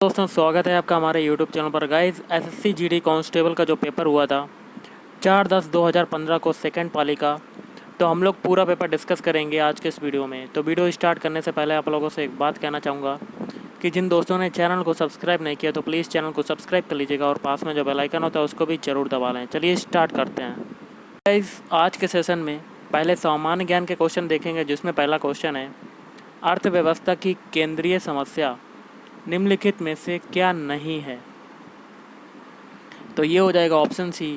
दोस्तों स्वागत है आपका हमारे YouTube चैनल पर। गाइस, एसएससी जीडी कांस्टेबल का जो पेपर हुआ था 4/10/2015 को सेकंड पाली का, तो हम लोग पूरा पेपर डिस्कस करेंगे आज के इस वीडियो में। तो वीडियो स्टार्ट करने से पहले आप लोगों से एक बात कहना चाहूँगा कि जिन दोस्तों ने चैनल को सब्सक्राइब नहीं किया तो प्लीज़ चैनल को सब्सक्राइब कर लीजिएगा और पास में जो बेल आइकन होता है उसको भी ज़रूर दबा लें। चलिए स्टार्ट करते हैं। गाइस, आज के सेशन में पहले सामान्य ज्ञान के क्वेश्चन देखेंगे, जिसमें पहला क्वेश्चन है अर्थव्यवस्था की केंद्रीय समस्या निम्नलिखित में से क्या नहीं है। तो ये हो जाएगा ऑप्शन सी,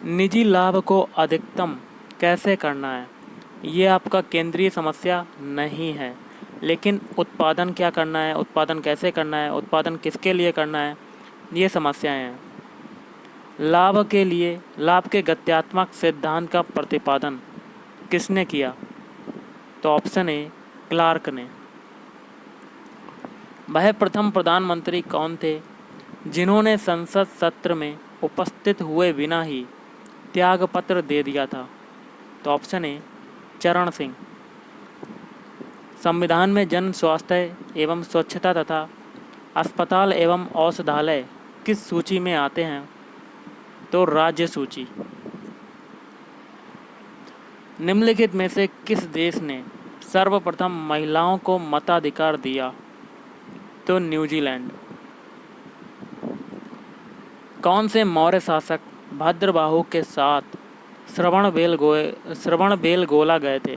निजी लाभ को अधिकतम कैसे करना है। ये आपका केंद्रीय समस्या नहीं है, लेकिन उत्पादन क्या करना है, उत्पादन कैसे करना है, उत्पादन किसके लिए करना है, ये समस्याएं हैं। लाभ के लिए लाभ के गत्यात्मक सिद्धांत का प्रतिपादन किसने किया। तो ऑप्शन ए, क्लार्क ने। वह प्रथम प्रधानमंत्री कौन थे जिन्होंने संसद सत्र में उपस्थित हुए बिना ही त्यागपत्र दे दिया था। तो ऑप्शन ए, चरण सिंह। संविधान में जन स्वास्थ्य एवं स्वच्छता तथा अस्पताल एवं औषधालय किस सूची में आते हैं। तो राज्य सूची। निम्नलिखित में से किस देश ने सर्वप्रथम महिलाओं को मताधिकार दिया। तो न्यूजीलैंड। कौन से मौर्य शासक भद्रबाहु के साथ श्रवणबेलगोला गए थे।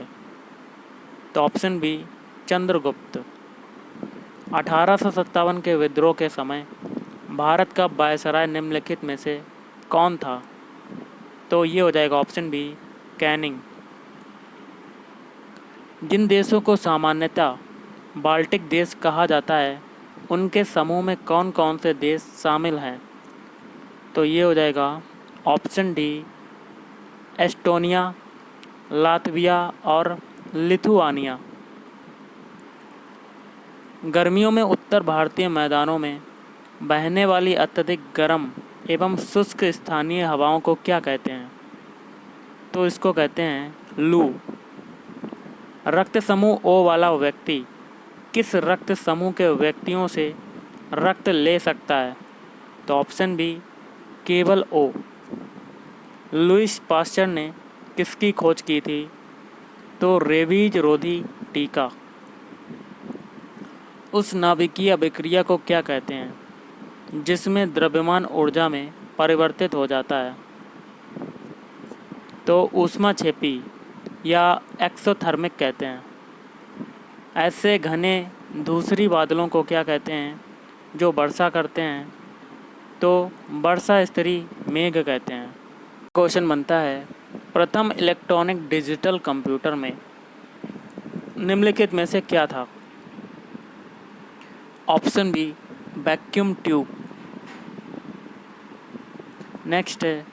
तो ऑप्शन बी, चंद्रगुप्त। 1857 के विद्रोह के समय भारत का वायसराय निम्नलिखित में से कौन था। तो ये हो जाएगा ऑप्शन बी, कैनिंग। जिन देशों को सामान्यतः बाल्टिक देश कहा जाता है, उनके समूह में कौन कौन से देश शामिल हैं। तो ये हो जाएगा ऑप्शन डी, एस्टोनिया, लातविया और लिथुआनिया। गर्मियों में उत्तर भारतीय मैदानों में बहने वाली अत्यधिक गर्म एवं शुष्क स्थानीय हवाओं को क्या कहते हैं। तो इसको कहते हैं लू। रक्त समूह ओ वाला व्यक्ति किस रक्त समूह के व्यक्तियों से रक्त ले सकता है। तो ऑप्शन बी, केवल ओ। लुईस पास्चर ने किसकी खोज की थी। तो रेबीज रोधी टीका। उस नाभिकीय अभिक्रिया को क्या कहते हैं जिसमें द्रव्यमान ऊर्जा में परिवर्तित हो जाता है। तो ऊष्माक्षेपी या एक्सोथर्मिक कहते हैं। ऐसे घने धूसरी बादलों को क्या कहते हैं जो वर्षा करते हैं। तो वर्षा स्तरी मेघ कहते हैं। क्वेश्चन बनता है, प्रथम इलेक्ट्रॉनिक डिजिटल कंप्यूटर में निम्नलिखित में से क्या था। Option B, vacuum tube. Next है,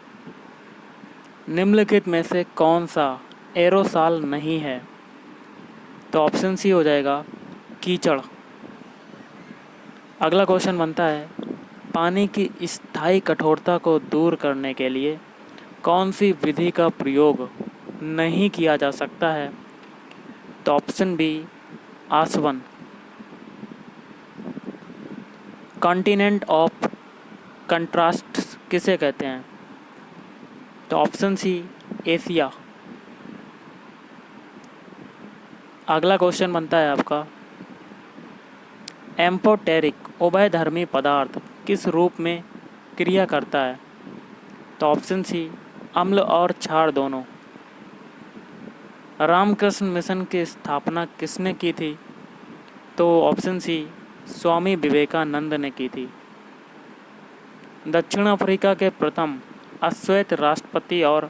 निम्नलिखित में से कौन सा एरोसॉल नहीं है। तो ऑप्शन सी हो जाएगा, कीचड़। अगला क्वेश्चन बनता है, पानी की स्थायी कठोरता को दूर करने के लिए कौन सी विधि का प्रयोग नहीं किया जा सकता है। तो ऑप्शन बी, आसवन। कॉन्टिनेंट ऑफ कंट्रास्ट किसे कहते हैं। तो ऑप्शन सी, एशिया। अगला क्वेश्चन बनता है आपका, एम्फोटेरिक उभयधर्मी पदार्थ किस रूप में क्रिया करता है। तो ऑप्शन सी, अम्ल और क्षार दोनों। रामकृष्ण मिशन की स्थापना किसने की थी। तो ऑप्शन सी, स्वामी विवेकानंद ने की थी। दक्षिण अफ्रीका के प्रथम अश्वेत राष्ट्रपति और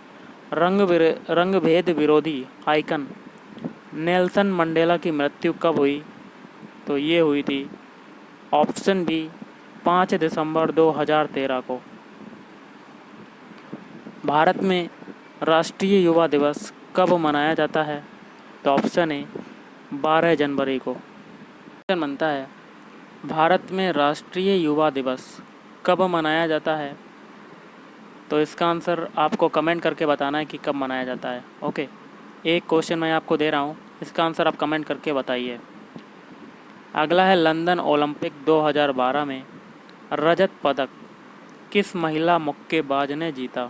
रंगभेद विरोधी आइकन नेल्सन मंडेला की मृत्यु कब हुई। तो ये हुई थी ऑप्शन बी, 5 दिसंबर 2013 को। भारत में राष्ट्रीय युवा दिवस कब मनाया जाता है। तो ऑप्शन ए, 12 जनवरी को। क्वेश्चन बनता है, भारत में राष्ट्रीय युवा दिवस कब मनाया जाता है। तो इसका आंसर आपको कमेंट करके बताना है कि कब मनाया जाता है। ओके, एक क्वेश्चन मैं आपको दे रहा हूँ, इसका आंसर आप कमेंट करके बताइए। अगला है, लंदन ओलंपिक 2012 में रजत पदक किस महिला मुक्केबाज ने जीता?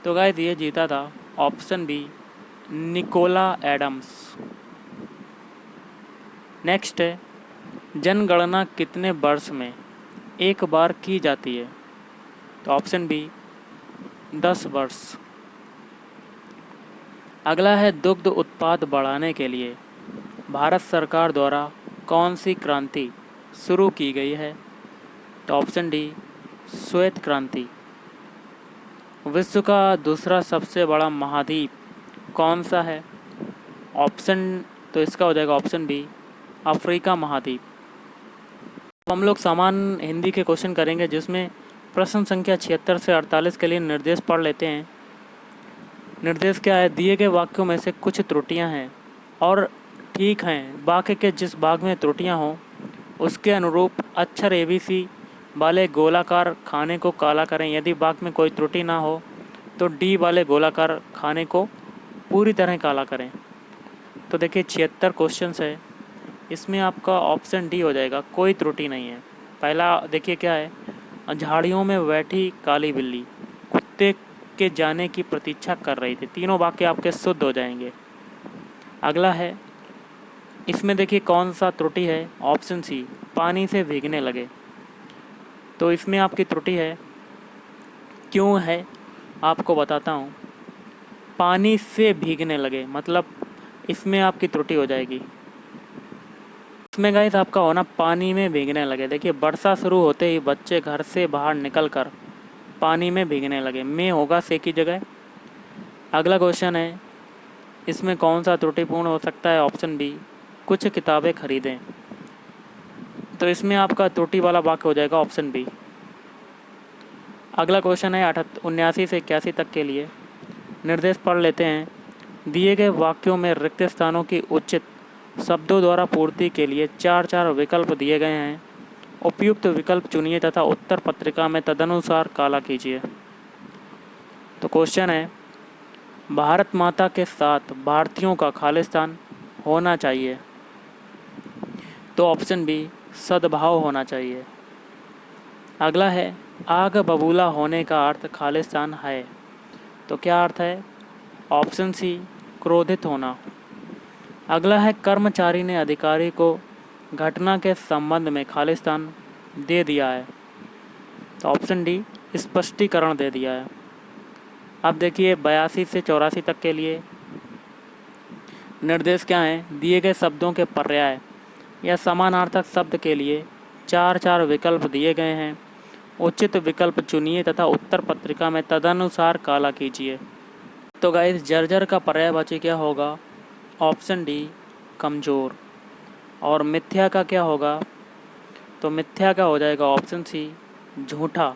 तो गाइस ये जीता था option B Nicola Adams. Next है, जनगणना कितने वर्ष में एक बार की जाती है? तो ऑप्शन बी 10 वर्ष। अगला है, दुग्ध उत्पाद बढ़ाने के लिए भारत सरकार द्वारा कौन सी क्रांति शुरू की गई है? तो ऑप्शन डी श्वेत क्रांति। विश्व का दूसरा सबसे बड़ा महाद्वीप कौन सा है? तो इसका हो जाएगा ऑप्शन बी अफ्रीका महाद्वीप। तो हम लोग सामान्य हिंदी के क्वेश्चन करेंगे, जिसमें प्रश्न संख्या 76 से 48 के लिए निर्देश पढ़ लेते हैं। निर्देश क्या है? दिए गए वाक्यों में से कुछ त्रुटियां हैं और ठीक हैं। वाक्य के जिस भाग में त्रुटियां हों उसके अनुरूप अक्षर ABC वाले गोलाकार खाने को काला करें। यदि वाक्य में कोई त्रुटि ना हो तो D वाले गोलाकार खाने को पूरी तरह काला करें। तो देखिए 76 क्वेश्चन है, इसमें आपका ऑप्शन डी हो जाएगा, कोई त्रुटि नहीं है। पहला देखिए क्या है, झाड़ियों में बैठी काली बिल्ली कुत्ते के जाने की प्रतीक्षा कर रही थी। तीनों वाक्य आपके शुद्ध हो जाएंगे। अगला है, इसमें देखिए कौन सा त्रुटि है? ऑप्शन सी पानी से भीगने लगे। तो इसमें आपकी त्रुटि है, क्यों है आपको बताता हूँ। पानी से भीगने लगे मतलब इसमें आपकी त्रुटि हो जाएगी। इसमें गाइस आपका होना पानी में भीगने लगे। देखिए वर्षा शुरू होते ही बच्चे घर से बाहर निकलकर पानी में भीगने लगे, में होगा से की जगह। अगला क्वेश्चन है, इसमें कौन सा त्रुटिपूर्ण हो सकता है? ऑप्शन बी कुछ किताबें खरीदें। तो इसमें आपका त्रुटि वाला वाक्य हो जाएगा ऑप्शन बी। अगला क्वेश्चन है 79 से 81 तक के लिए। निर्देश पढ़ लेते हैं। दिए गए वाक्यों में रिक्त स्थानों की उचित शब्दों द्वारा पूर्ति के लिए 4 विकल्प दिए गए हैं। उपयुक्त विकल्प चुनिए तथा उत्तर पत्रिका में तदनुसार काला कीजिए। तो क्वेश्चन है, भारत माता के साथ भारतीयों का खालिस्तान होना चाहिए। तो ऑप्शन बी सद्भाव होना चाहिए। अगला है, आग बबूला होने का अर्थ खालिस्तान है। तो क्या अर्थ है? ऑप्शन सी क्रोधित होना। अगला है, कर्मचारी ने अधिकारी को घटना के संबंध में खालिस्तान दे दिया है। तो ऑप्शन डी स्पष्टीकरण दे दिया है। अब देखिए 82 से 84 तक के लिए निर्देश क्या हैं? दिए गए शब्दों के पर्याय या समानार्थक शब्द के लिए 4 विकल्प दिए गए हैं। उचित विकल्प चुनिए तथा उत्तर पत्रिका में तदनुसार काला कीजिए। तो गाइस जर्जर का पर्यायवाची क्या होगा? ऑप्शन डी कमज़ोर। और मिथ्या का क्या होगा? तो मिथ्या का हो जाएगा ऑप्शन सी झूठा।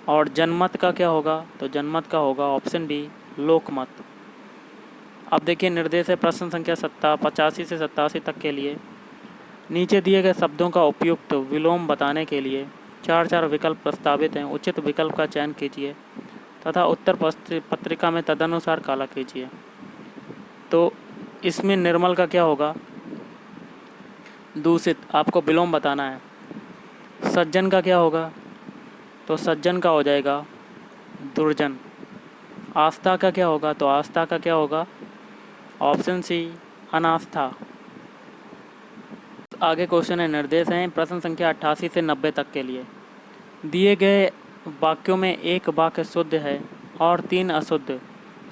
और जनमत का क्या होगा? तो जनमत का होगा ऑप्शन बी लोकमत। अब देखिए निर्देश है प्रश्न संख्या 85 से 87 तक के लिए। नीचे दिए गए शब्दों का उपयुक्त विलोम बताने के लिए 4 विकल्प प्रस्तावित हैं। उचित विकल्प का चयन कीजिए तथा उत्तर पत्रिका में तदनुसार काला कीजिए। तो इसमें निर्मल का क्या होगा? दूषित, आपको विलोम बताना है। सज्जन का क्या होगा? तो सज्जन का हो जाएगा दुर्जन। आस्था का क्या होगा? तो आस्था का क्या होगा? ऑप्शन सी अनास्था। आगे क्वेश्चन है, निर्देश हैं प्रश्न संख्या 88 से 90 तक के लिए। दिए गए वाक्यों में एक वाक्य शुद्ध है और 3 अशुद्ध।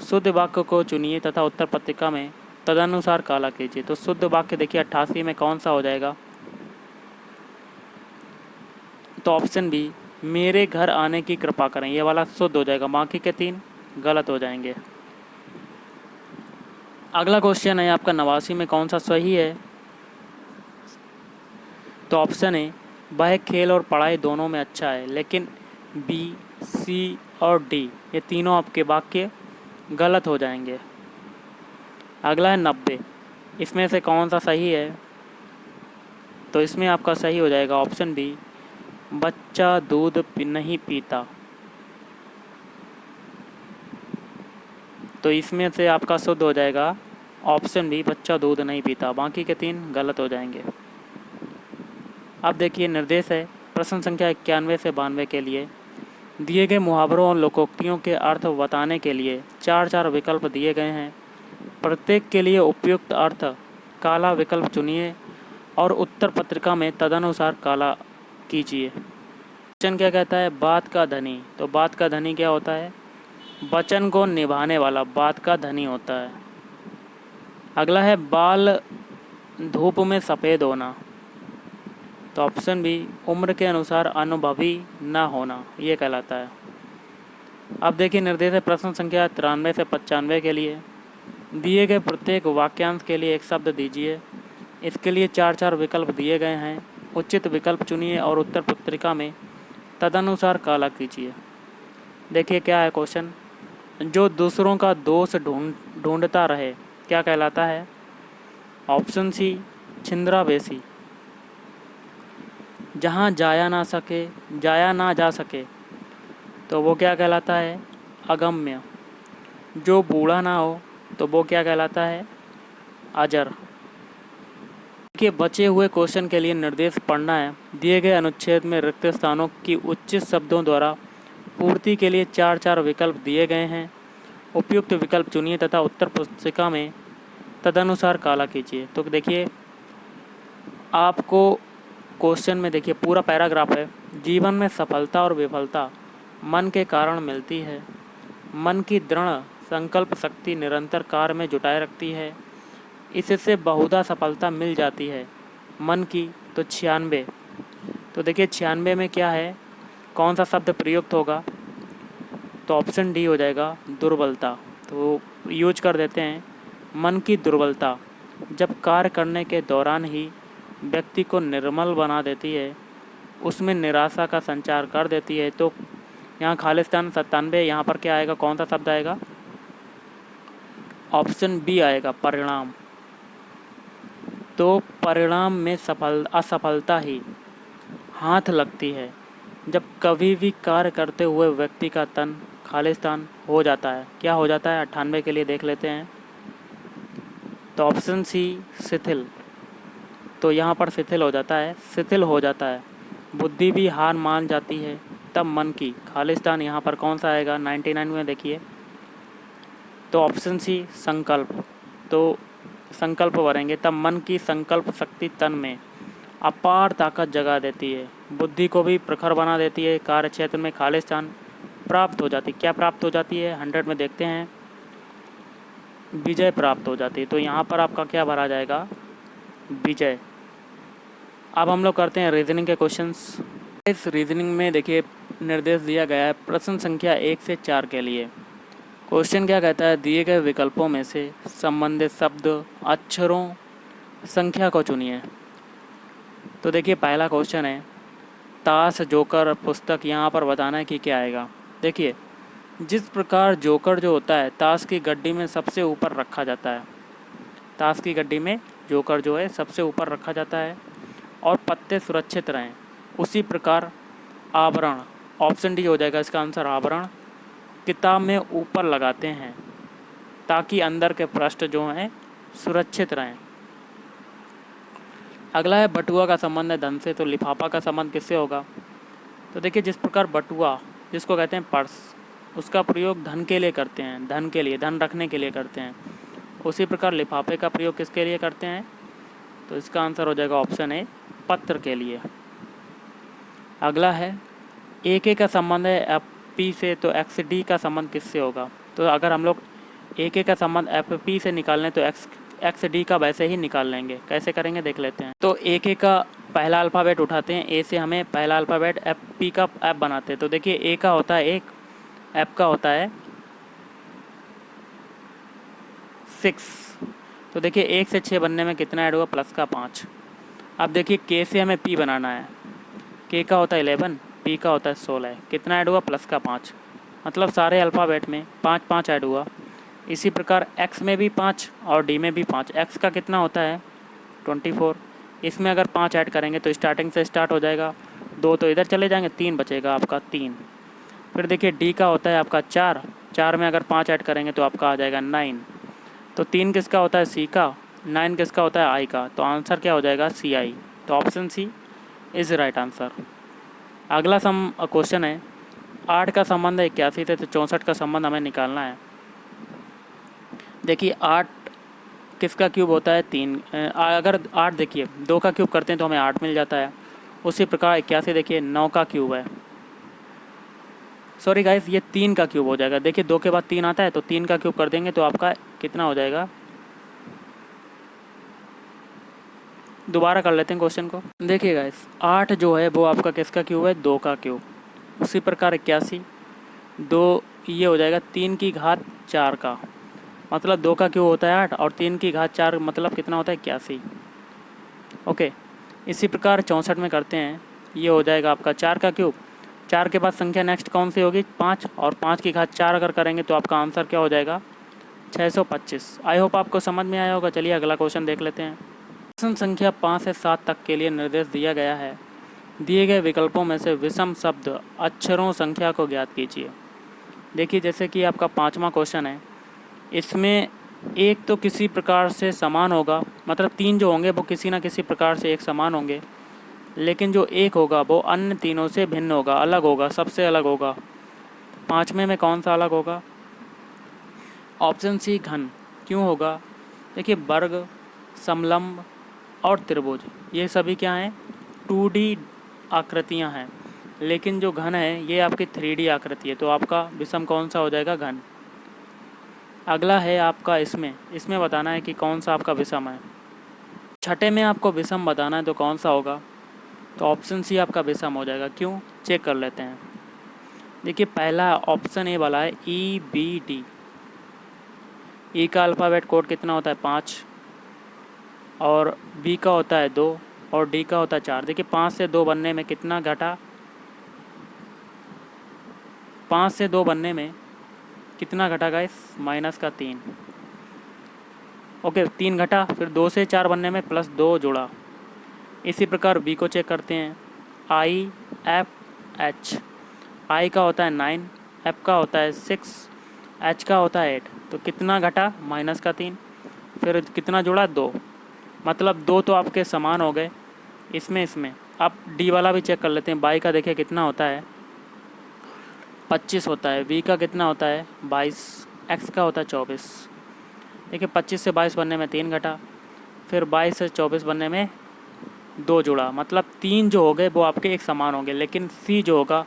शुद्ध वाक्य को चुनिए तथा उत्तर पत्रिका में तदनुसार काला कीजिए। तो शुद्ध वाक्य देखिए 88 में कौन सा हो जाएगा? तो ऑप्शन बी मेरे घर आने की कृपा करें, ये वाला शुद्ध हो जाएगा। बाकी के 3 गलत हो जाएंगे। अगला क्वेश्चन है आपका 89 में कौन सा सही है? तो ऑप्शन ए वह खेल और पढ़ाई दोनों में अच्छा है, लेकिन बी, सी और डी ये तीनों आपके वाक्य गलत हो जाएंगे। अगला है 90, इसमें से कौन सा सही है? तो इसमें आपका सही हो जाएगा ऑप्शन बी बच्चा दूध नहीं पीता। तो इसमें से आपका शुद्ध हो जाएगा ऑप्शन बी बच्चा दूध नहीं पीता। बाकी के 3 गलत हो जाएंगे। अब देखिए निर्देश है प्रश्न संख्या 91 से 92 के लिए दिए गए मुहावरों और लोकोक्तियों के अर्थ बताने के लिए चार चार विकल्प दिए गए हैं। प्रत्येक के लिए उपयुक्त अर्थ काला विकल्प चुनिए और उत्तर पत्रिका में तदनुसार काला कीजिए। क्वेश्चन क्या कहता है? बात का धनी। तो बात का धनी क्या होता है? वचन को निभाने वाला बात का धनी होता है। अगला है बाल धूप में सफ़ेद होना। तो ऑप्शन बी उम्र के अनुसार अनुभवी न होना, ये कहलाता है। अब देखिए निर्देश है प्रश्न संख्या 93 से 95 के लिए दिए गए प्रत्येक वाक्यांश के लिए एक शब्द दीजिए। इसके लिए चार चार विकल्प दिए गए हैं। उचित विकल्प चुनिए और उत्तर पत्रिका में तदनुसार काला कीजिए। देखिए क्या है क्वेश्चन। जो दूसरों का दोष ढूंढता रहे क्या कहलाता है? ऑप्शन सी छिंद्रावेशी। जहाँ जाया ना जा सके तो वो क्या कहलाता है? अगम्य। जो बूढ़ा ना हो तो वो क्या कहलाता है? अजर। के बचे हुए क्वेश्चन के लिए निर्देश पढ़ना है। दिए गए अनुच्छेद में रिक्त स्थानों की उचित शब्दों द्वारा पूर्ति के लिए चार चार विकल्प दिए गए हैं। उपयुक्त विकल्प चुनिए तथा उत्तर पुस्तिका में तदनुसार काला कीजिए। तो देखिए आपको क्वेश्चन में देखिए पूरा पैराग्राफ है। जीवन में सफलता और विफलता मन के कारण मिलती है। मन की दृढ़ संकल्प शक्ति निरंतर कार्य में जुटाए रखती है। इससे बहुधा सफलता मिल जाती है। मन की तो 96। तो देखिए 96 में क्या है, कौन सा शब्द प्रयुक्त होगा? तो ऑप्शन डी हो जाएगा दुर्बलता। तो यूज कर देते हैं। मन की दुर्बलता जब कार्य करने के दौरान ही व्यक्ति को निर्मल बना देती है, उसमें निराशा का संचार कर देती है। तो यहाँ खालिस्तान 97, यहाँ पर क्या आएगा, कौन सा शब्द आएगा? ऑप्शन बी आएगा परिणाम। तो परिणाम में असफलता ही हाथ लगती है जब कभी भी कार्य करते हुए व्यक्ति का तन खालिस्तान हो जाता है। क्या हो जाता है? 98 के लिए देख लेते हैं। तो ऑप्शन सी शिथिल। तो यहाँ पर शिथिल हो जाता है, शिथिल हो जाता है। बुद्धि भी हार मान जाती है तब मन की खालिस्तान, यहाँ पर कौन सा आएगा 99 में देखिए। तो ऑप्शन सी संकल्प। तो संकल्प भरेंगे तब मन की संकल्प शक्ति तन में अपार ताकत जगा देती है। बुद्धि को भी प्रखर बना देती है। कार्य क्षेत्र में खालिस्तान प्राप्त हो जाती। क्या प्राप्त हो जाती है? 100 में देखते हैं, विजय प्राप्त हो जाती है। तो यहाँ पर आपका क्या भरा जाएगा? विजय। अब हम लोग करते हैं रीजनिंग के क्वेश्चंस। इस रीजनिंग में देखिए निर्देश दिया गया है प्रश्न संख्या 1 से 4 के लिए। क्वेश्चन क्या कहता है? दिए गए विकल्पों में से संबंधित शब्द, अक्षरों, संख्या को चुनिए। तो देखिए पहला क्वेश्चन है ताश जोकर पुस्तक। यहाँ पर बताना है कि क्या आएगा। देखिए जिस प्रकार जोकर जो होता है ताश की गड्डी में सबसे ऊपर रखा जाता है, ताश की गड्डी में जोकर जो है सबसे ऊपर रखा जाता है और पत्ते सुरक्षित रहें, उसी प्रकार आवरण, ऑप्शन डी हो जाएगा इसका आंसर आवरण, किताब में ऊपर लगाते हैं ताकि अंदर के पृष्ठ जो हैं सुरक्षित रहें। अगला है बटुआ का संबंध है धन से। तो लिफाफा का संबंध किससे होगा? तो देखिए जिस प्रकार बटुआ, जिसको कहते हैं पर्स, उसका प्रयोग धन के लिए करते हैं, धन के लिए, धन रखने के लिए करते हैं, उसी प्रकार लिफाफे का प्रयोग किसके लिए करते हैं? तो इसका आंसर हो जाएगा ऑप्शन ए पत्र के लिए। अगला है AK का संबंध है FP से। तो XD का संबंध किससे होगा? तो अगर हम लोग AK का संबंध FP से निकाल लें तो XD का वैसे ही निकाल लेंगे। कैसे करेंगे देख लेते हैं। तो AK का पहला अल्फ़ाबेट उठाते हैं, A से हमें पहला अल्फ़ाबेट FP का F बनाते हैं। तो देखिए A का होता है 1, F का होता है 6। तो देखिए 1 से 6 बनने में कितना ऐड हुआ? प्लस का 5। अब देखिए K से हमें P बनाना है। K का होता है 11, P का होता है 16। कितना ऐड हुआ? प्लस का 5। मतलब सारे अल्फ़ाबेट में 5 5 ऐड हुआ। इसी प्रकार X में भी 5 और D में भी 5। X का कितना होता है? 24। इसमें अगर 5 ऐड करेंगे तो स्टार्टिंग से स्टार्ट हो जाएगा, 2 तो इधर चले जाएंगे, 3 बचेगा आपका 3। फिर देखिए D का होता है आपका 4, 4 में अगर 5 ऐड करेंगे तो आपका आ जाएगा 9। तो 3 किसका होता है? C का, 9 किसका होता है? I का। तो आंसर क्या हो जाएगा? CI। तो option C is right answer. अगला क्वेश्चन है 8 का संबंध है 81 से, तो 64 का संबंध हमें निकालना है। देखिए 8 किसका क्यूब होता है 3। अगर 8 देखिए 2 का क्यूब करते हैं तो हमें 8 मिल जाता है। उसी प्रकार 81 देखिए 9 का क्यूब है, सॉरी गाइस ये 3 का क्यूब हो जाएगा। देखिए 2 के बाद 3 आता है तो 3 का क्यूब कर देंगे तो आपका कितना हो जाएगा। दोबारा कर लेते हैं क्वेश्चन को। देखिए गाइस 8 जो है वो आपका किसका क्यूब है 2 का क्यूब। उसी प्रकार 81 2 ये हो जाएगा 3 की घात 4 का, मतलब 2 का क्यूब होता है 8 और 3 की घात 4 मतलब कितना होता है 81। ओके, इसी प्रकार 64 में करते हैं। ये हो जाएगा आपका 4 का क्यूब। 4 के बाद संख्या नेक्स्ट कौन सी होगी 5, और 5 की घात 4 अगर करेंगे तो आपका आंसर क्या हो जाएगा 625। आई होप आपको समझ में आया होगा। चलिए अगला क्वेश्चन देख लेते हैं। प्रश्न संख्या 5 से 7 तक के लिए निर्देश दिया गया है। दिए गए विकल्पों में से विषम शब्द अक्षरों संख्या को ज्ञात कीजिए। देखिए जैसे कि आपका 5वां क्वेश्चन है, इसमें एक तो किसी प्रकार से समान होगा, मतलब 3 जो होंगे वो किसी न किसी प्रकार से एक समान होंगे, लेकिन जो एक होगा वो अन्य तीनों से भिन्न होगा, अलग होगा, सबसे अलग होगा। 5वें में कौन सा अलग होगा। ऑप्शन सी घन। क्यों होगा। देखिए वर्ग, समलंब और त्रिभुज ये सभी क्या हैं 2D आकृतियां हैं, लेकिन जो घन है ये आपकी 3D आकृति है, तो आपका विषम कौन सा हो जाएगा घन। अगला है आपका इसमें बताना है कि कौन सा आपका विषम है। छठे में आपको विषम बताना है तो कौन सा होगा, तो ऑप्शन सी आपका विषम हो जाएगा। क्यों, चेक कर लेते हैं। देखिए पहला ऑप्शन ए वाला है EBD। ई का अल्फ़ाबेट कोड कितना होता है 5, और बी का होता है 2 और डी का होता है 4। देखिए 5 से 2 बनने में कितना घटा, 5 से 2 बनने में कितना घटा गाइस माइनस का 3। ओके 3 घटा, फिर 2 से 4 बनने में +2 जुड़ा। इसी प्रकार बी को चेक करते हैं IFH। आई का होता है 9, एफ का होता है 6, एच का होता है 8, तो कितना घटा माइनस का 3, फिर कितना जुड़ा 2, मतलब 2 तो आपके समान हो गए इसमें। अब डी वाला भी चेक कर लेते हैं। बाई का देखिए कितना होता है 25 होता है, वी का कितना होता है 22, एक्स का होता है 24। देखिए 25 से 22 बनने में 3 घटा, फिर 22 से 24 बनने में 2 जुड़ा, मतलब 3 जो हो गए वो आपके एक समान होंगे, लेकिन सी जो होगा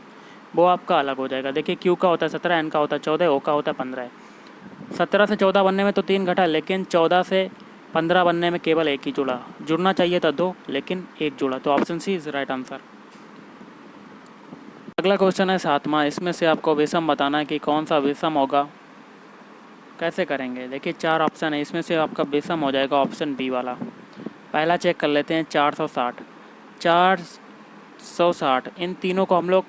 वो आपका अलग हो जाएगा। देखिए क्यू का होता है 17, एन का होता है 14, ओ का होता है 15। 17 से 14 बनने में तो 3 घटा, लेकिन 14 से 15 बनने में केवल एक ही जुड़ा। जुड़ना चाहिए था 2, लेकिन एक जुड़ा, तो option C is right answer. अगला क्वेश्चन है 7वां। इसमें से आपको विषम बताना है कि कौन सा विषम होगा। कैसे करेंगे, देखिए 4 ऑप्शन है, इसमें से आपका विषम हो जाएगा ऑप्शन बी वाला। पहला चेक कर लेते हैं 460। 460 इन तीनों को हम लोग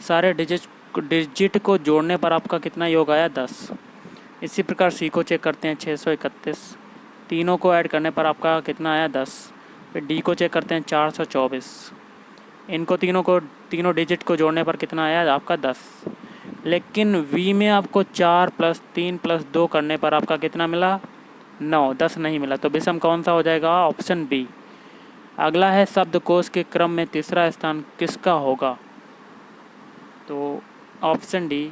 सारे डिजिट को जोड़ने पर आपका कितना योग आया 10। इसी प्रकार सी को चेक करते हैं 631, तीनों को ऐड करने पर आपका कितना आया 10। फिर डी को चेक करते हैं 424, इनको तीनों डिजिट को जोड़ने पर कितना आया आपका 10। लेकिन वी में आपको 4 + 3 + 2 करने पर आपका कितना मिला 9, 10 नहीं मिला, तो विषम कौन सा हो जाएगा ऑप्शन बी। अगला है शब्दकोश के क्रम में तीसरा स्थान किसका होगा, तो ऑप्शन डी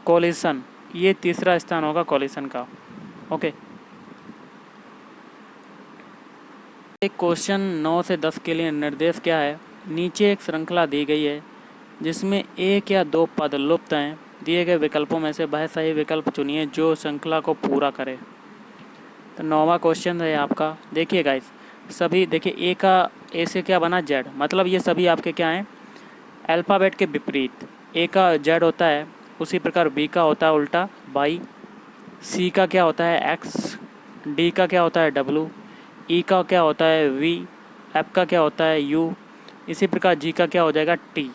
कोलिशन, ये तीसरा स्थान होगा कोलिशन का। ओके, एक क्वेश्चन 9 से 10 के लिए निर्देश क्या है। नीचे एक श्रृंखला दी गई है जिसमें 1 या 2 पद लुप्त हैं। दिए गए विकल्पों में से वह सही विकल्प चुनिए जो श्रृंखला को पूरा करे। तो 9वां क्वेश्चन है आपका। देखिए गाइस सभी देखिए ए का ए से क्या बना जेड, मतलब ये सभी आपके क्या हैं अल्फ़ाबेट के विपरीत। ए का जेड होता है, उसी प्रकार बी का होता है उल्टा वाई, सी का क्या होता है एक्स, डी का क्या होता है डब्लू, ई का क्या होता है वी, एफ का क्या होता है यू, इसी प्रकार जी का क्या हो जाएगा टी।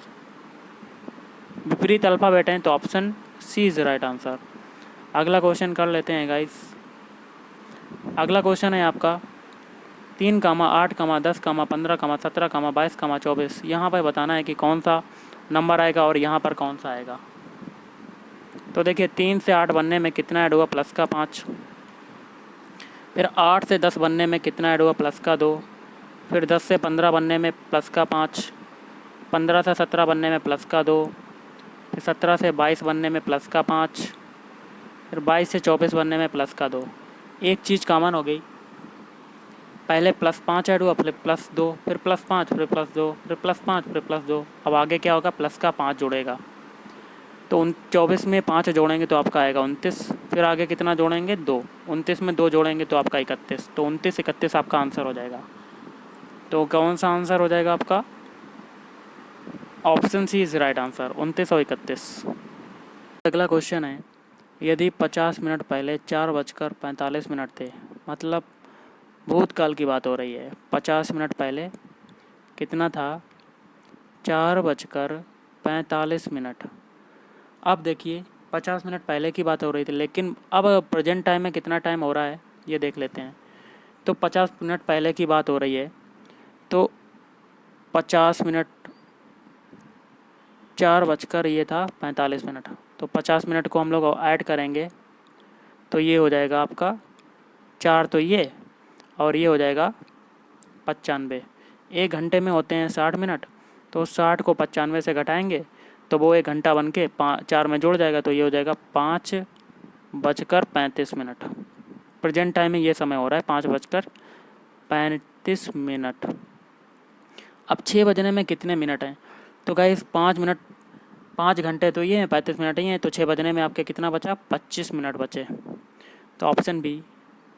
विपरीत अल्फ़ाबेट हैं तो option C is right answer. अगला क्वेश्चन कर लेते हैं गाइस। अगला क्वेश्चन है आपका 3, 8, 10, 15, 17, 22, 24। यहाँ पर बताना है कि कौन सा नंबर आएगा और यहाँ पर कौन सा आएगा। तो देखिए 3 से 8 बनने में कितना ऐड हुआ प्लस का 5, फिर 8 से 10 बनने में कितना ऐड हुआ प्लस का 2, फिर 10 से 15 बनने में प्लस का 5, 15 से 17 बनने में प्लस का 2, फिर 17 से 22 बनने में प्लस का 5, फिर 22 से 24 बनने में प्लस का 2। एक चीज़ कॉमन हो गई, पहले +5 ऐड हुआ, फिर +2, फिर +5, फिर +2, फिर +5, फिर +2। अब आगे क्या होगा, प्लस का 5 जुड़ेगा, तो 24 में 5 जोड़ेंगे तो आपका आएगा 29। फिर आगे कितना जोड़ेंगे, 2। 29 में 2 जोड़ेंगे तो आपका 31। तो 29 31 आपका आंसर हो जाएगा। तो कौन सा आंसर हो जाएगा आपका, option C is right answer, 29 और 31। अगला क्वेश्चन है, यदि 50 मिनट पहले 4:45 थे, मतलब भूतकाल की बात हो रही है, 50 मिनट पहले कितना था, 4:45। अब देखिए 50 मिनट पहले की बात हो रही थी, लेकिन अब प्रेजेंट टाइम में कितना टाइम हो रहा है ये देख लेते हैं। तो 50 मिनट पहले की बात हो रही है, तो 50 मिनट 4:45, तो 50 मिनट को हम लोग ऐड करेंगे तो ये हो जाएगा आपका 4, तो ये और ये हो जाएगा 95। 1 घंटे में होते हैं 60 मिनट, तो 60 को 95 से घटाएंगे तो वो 1 घंटा बन के 4 में जुड़ जाएगा, तो ये हो जाएगा 5:35। प्रेजेंट टाइम में ये समय हो रहा है 5:35। अब 6 बजने में कितने मिनट हैं, तो गाइस 5 घंटे तो ये हैं, 35 मिनट ही हैं, तो 6 बजने में आपके कितना बचा, 25 मिनट बचे। तो option B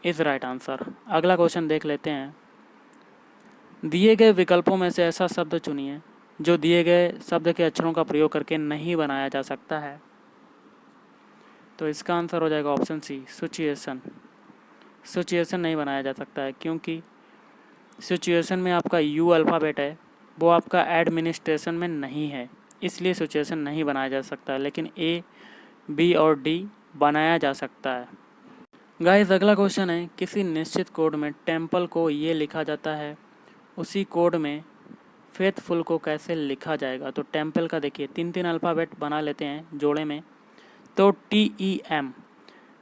is right answer. अगला क्वेश्चन देख लेते हैं, दिए गए विकल्पों में से ऐसा शब्द चुनिए जो दिए गए शब्द के अक्षरों का प्रयोग करके नहीं बनाया जा सकता है। तो इसका आंसर हो जाएगा ऑप्शन सी, सिचुएशन। सिचुएशन नहीं बनाया जा सकता है, क्योंकि सिचुएशन में आपका यू अल्फ़ाबेट है, वो आपका एडमिनिस्ट्रेशन में नहीं है, इसलिए सिचुएशन नहीं बनाया जा सकता है, लेकिन ए, बी और डी बनाया जा सकता है। गाइस अगला क्वेश्चन है, किसी निश्चित कोड में टेम्पल को ये लिखा जाता है, उसी कोड में फेथफुल को कैसे लिखा जाएगा। तो टेम्पल का देखिए 3 अल्फ़ाबेट बना लेते हैं जोड़े में, तो TEM,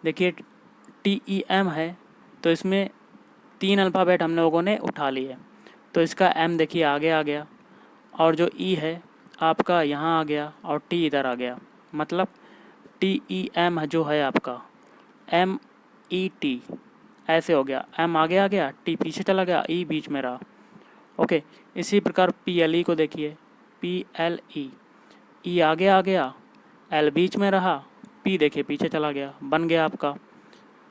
देखिए TEM है, तो इसमें 3 अल्फ़ाबेट हम लोगों ने उठा लिए, तो इसका M देखिए आगे आ गया, और जो E है आपका यहाँ आ गया, और T इधर आ गया, मतलब TEM जो है आपका MET ऐसे हो गया, M आगे आ गया, T पीछे चला गया, E बीच में रहा। ओके, इसी प्रकार PLE को देखिए, PLE, E आगे आ गया, L बीच में रहा, P देखिए पीछे चला गया, बन गया आपका।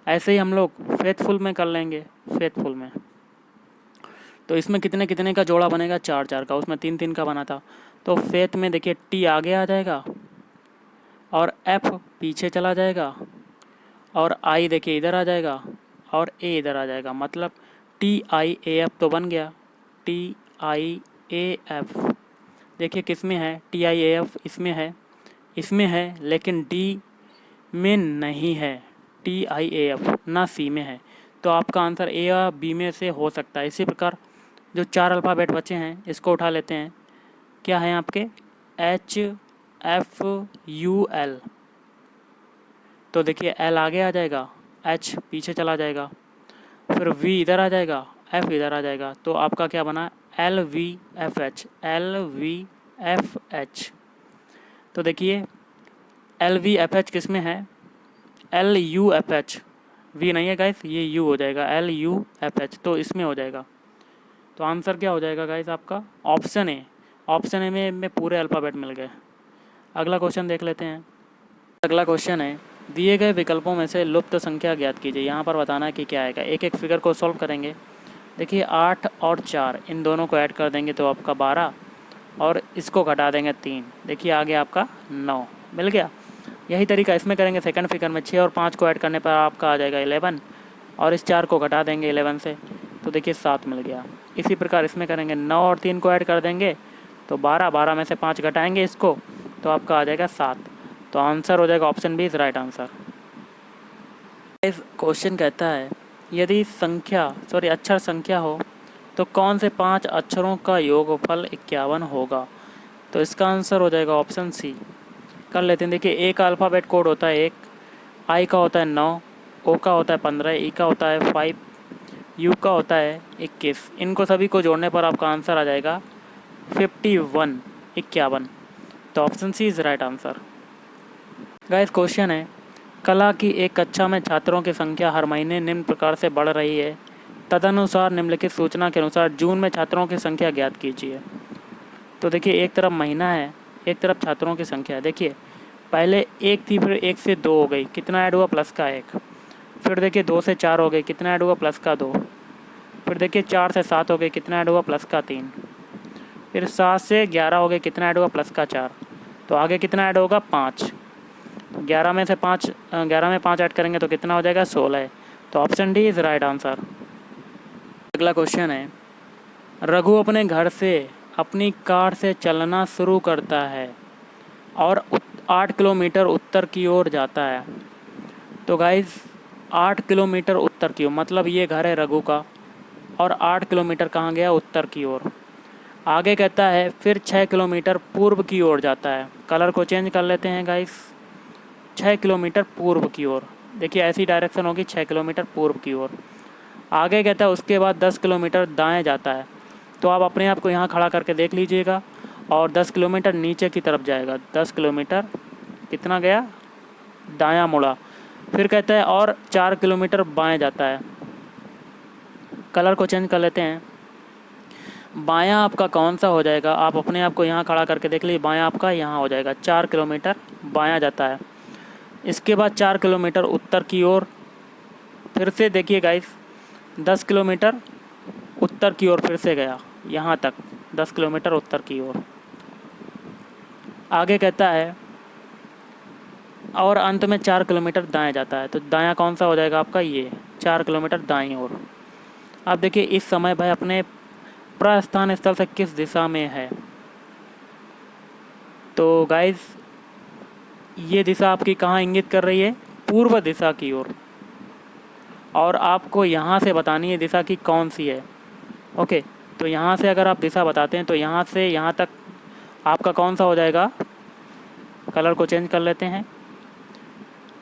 ऐसे ही हम लोग फेथफुल में कर लेंगे। फेथफुल में तो इसमें कितने कितने का जोड़ा बनेगा, 4 का, उसमें 3 का बना था, तो फेथ में देखिए T आगे आ जाएगा और F पीछे चला जाएगा, और I देखिए इधर आ जाएगा, और A इधर आ जाएगा, मतलब TIAF तो बन गया। TIAF देखिए किस में है, TIAF इसमें है, लेकिन D में नहीं है, TIAF ना C में है, तो आपका आंसर A या B में से हो सकता है। इसी प्रकार जो 4 अल्फ़ाबेट बचे हैं इसको उठा लेते हैं, क्या है आपके HFUL, तो देखिए L आगे आ जाएगा, H पीछे चला जाएगा, फिर V इधर आ जाएगा, F इधर आ जाएगा, तो आपका क्या बना, LVFH। तो देखिए LVFH किस में है, LUFH, V नहीं है गाइस, ये U हो जाएगा, LUFH, तो इसमें हो जाएगा। तो आंसर क्या हो जाएगा गाइस आपका, ऑप्शन ए। ऑप्शन ए में पूरे अल्फ़ाबेट मिल गए। अगला क्वेश्चन देख लेते हैं। अगला क्वेश्चन है, दिए गए विकल्पों में से लुप्त संख्या ज्ञात कीजिए। यहाँ पर बताना है कि क्या आएगा, एक एक फिगर को सॉल्व करेंगे। देखिए 8 और 4 इन दोनों को ऐड कर देंगे तो आपका 12, और इसको घटा देंगे 3, देखिए आगे आपका 9 मिल गया। यही तरीका इसमें करेंगे सेकंड फिगर में, 6 और 5 को ऐड करने पर आपका आ जाएगा 11, और इस 4 को घटा देंगे 11 से, तो देखिए 7 मिल गया। इसी प्रकार इसमें करेंगे, 9 और 3 को ऐड कर देंगे तो 12, 12 में से 5 घटाएंगे इसको तो आपका आ जाएगा 7। तो आंसर हो जाएगा option B is right answer. इस क्वेश्चन कहता है, यदि अक्षर संख्या हो तो कौन से 5 अक्षरों का योगफल 51 होगा। तो इसका आंसर हो जाएगा ऑप्शन सी। कर लेते हैं, देखिए ए का अल्फ़ाबेट कोड होता है 1, आई का होता है 9, ओ का होता है 15, ई का होता है 5, यू का होता है 21। इनको सभी को जोड़ने पर आपका आंसर आ जाएगा 51। 51। तो option C is right answer. Guys question है, कला की एक कक्षा में छात्रों की संख्या हर महीने निम्न प्रकार से बढ़ रही है, तदनुसार निम्नलिखित सूचना के अनुसार जून में छात्रों की संख्या ज्ञात कीजिए। तो देखिए, एक तरफ महीना है, एक तरफ छात्रों की संख्या है। देखिए पहले 1 थी, फिर 1 से 2 हो गई, कितना ऐड हुआ? प्लस का 1। फिर देखिए 2 से 4 हो गई, कितना ऐड हुआ? प्लस का 2। फिर देखिए 4 से 7 हो गई, कितना ऐड हुआ? प्लस का 3। फिर 7 से 11 हो गए, कितना ऐड हुआ? प्लस का 4। तो आगे कितना ऐड होगा? 5। 11 में से 5, 11 में 5 ऐड करेंगे तो कितना हो जाएगा? 16। तो option D is right answer. अगला क्वेश्चन है, रघु अपने घर से अपनी कार से चलना शुरू करता है और 8 किलोमीटर उत्तर की ओर जाता है। तो गाइस 8 किलोमीटर उत्तर की ओर, मतलब ये घर है रघु का, और 8 किलोमीटर कहाँ गया? उत्तर की ओर। आगे कहता है फिर 6 किलोमीटर पूर्व की ओर जाता है। कलर को चेंज कर लेते हैं गाइस, 6 किलोमीटर पूर्व की ओर। देखिए ऐसी डायरेक्शन होगी, 6 किलोमीटर पूर्व की ओर। आगे कहता है उसके बाद 10 किलोमीटर दाएं जाता है। तो आप अपने आप को यहाँ खड़ा करके देख लीजिएगा, और 10 किलोमीटर नीचे की तरफ जाएगा। 10 किलोमीटर कितना गया? दायां मुड़ा। फिर कहता है और 4 किलोमीटर बाएं जाता है। कलर को चेंज कर लेते हैं, बायां आपका कौन सा हो जाएगा? आप अपने आप को यहाँ खड़ा करके देख लीजिए, बायां आपका यहाँ हो जाएगा। 4 किलोमीटर बायां जाता है। इसके बाद 4 किलोमीटर उत्तर की ओर। फिर से देखिए गाइस 10 किलोमीटर उत्तर की ओर फिर से गया, यहाँ तक 10 किलोमीटर उत्तर की ओर। आगे कहता है और अंत में 4 किलोमीटर दाएं जाता है। तो दायां कौन सा हो जाएगा आपका? ये 4 किलोमीटर दाईं ओर। अब देखिए इस समय वह अपने प्रस्थान स्थल से किस दिशा में है? तो गाइस ये दिशा आपकी कहाँ इंगित कर रही है? पूर्व दिशा की ओर। और आपको यहाँ से बतानी है दिशा की कौन सी है। ओके, तो यहाँ से अगर आप दिशा बताते हैं तो यहाँ से यहाँ तक आपका कौन सा हो जाएगा? कलर को चेंज कर लेते हैं।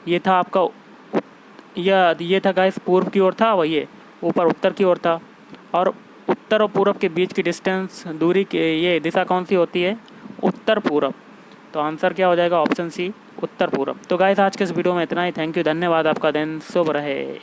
ये था आपका ये था गाइस पूर्व की ओर था, वही ऊपर उत्तर की ओर था। और उत्तर और पूर्व के बीच की डिस्टेंस, दूरी की ये दिशा कौन सी होती है? उत्तर पूर्व। तो आंसर क्या हो जाएगा? ऑप्शन सी उत्तर पूर्व। तो गाइस आज के इस वीडियो में इतना ही। थैंक यू, धन्यवाद। आपका दिन शुभ रहे।